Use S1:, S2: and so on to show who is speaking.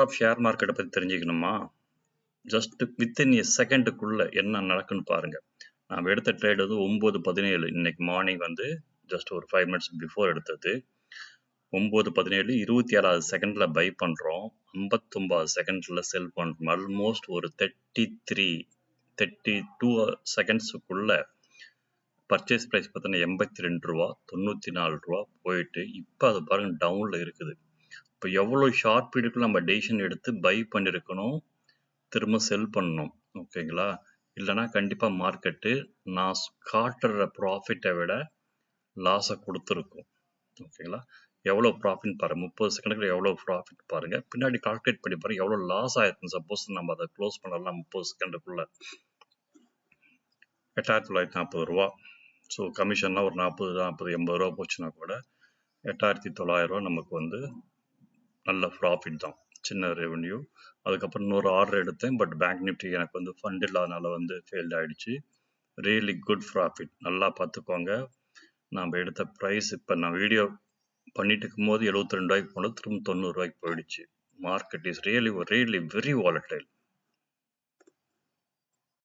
S1: Of share மார்க்கெட்டை பற்றி தெரிஞ்சுக்கணுமா? ஜஸ்ட் வித்தின் எ செகண்டுக்குள்ள என்ன நடக்குன்னு பாருங்க. நாம் எடுத்த ட்ரேட் வந்து 9:17 இன்னைக்கு மார்னிங் வந்து ஜஸ்ட் ஒரு 5 மினிட்ஸ் பிஃபோர் எடுத்தது. 9:17 27வது செகண்ட்ல பை பண்றோம். 59 செகண்ட்ல செல் பண்றோம். ஆல்மோஸ்ட் ஒரு 32 செகண்ட்ஸுக்குள்ள பர்ச்சேஸ் ப்ரைஸ் பார்த்தீங்கன்னா ரூ. 82 ரூ. 94 போயிட்டு இப்போ அது பாருங்க டவுன்ல இருக்குது. இப்போ எவ்வளோ ஷார்ட் பீரியடுக்குள்ள நம்ம டெசிஷன் எடுத்து பை பண்ணியிருக்கணும், திரும்ப செல் பண்ணணும். ஓகேங்களா? இல்லைனா கண்டிப்பாக மார்க்கெட்டு நான் காட்டுற ப்ராஃபிட்டை விட லாஸை கொடுத்துருக்கும். ஓகேங்களா? எவ்வளோ ப்ராஃபிட் பாருங்கள், 30 செகண்டுக்கு எவ்வளோ ப்ராஃபிட் பாருங்கள், பின்னாடி கால்குலேட் பண்ணி பாருங்கள் எவ்வளோ லாஸ் ஆயிருக்கும். சப்போஸ் நம்ம அதை க்ளோஸ் பண்ணலாம் 30 செகண்டுக்குள்ள 8,940 ஸோ கமிஷன்லாம் ஒரு 40, 80 போச்சுன்னா கூட 8,900 நமக்கு வந்து நல்ல ப்ராஃபிட் தான், சின்ன ரெவென்யூ. அதுக்கப்புறம் இன்னொரு ஆர்டர் எடுத்தேன், பட் பேங்க் நிஃப்டி எனக்கு வந்து ஃபண்ட் இல்லாதனால வந்து ஃபெயில்ட் ஆகிடுச்சு. ரியலி குட் ப்ராஃபிட், நல்லா பார்த்துக்கோங்க. நம்ம எடுத்த ப்ரைஸ் இப்போ நான் வீடியோ பண்ணிட்டு இருக்கும்போது 72 போனது திரும்ப 90 போயிடுச்சு. Market is really very volatile.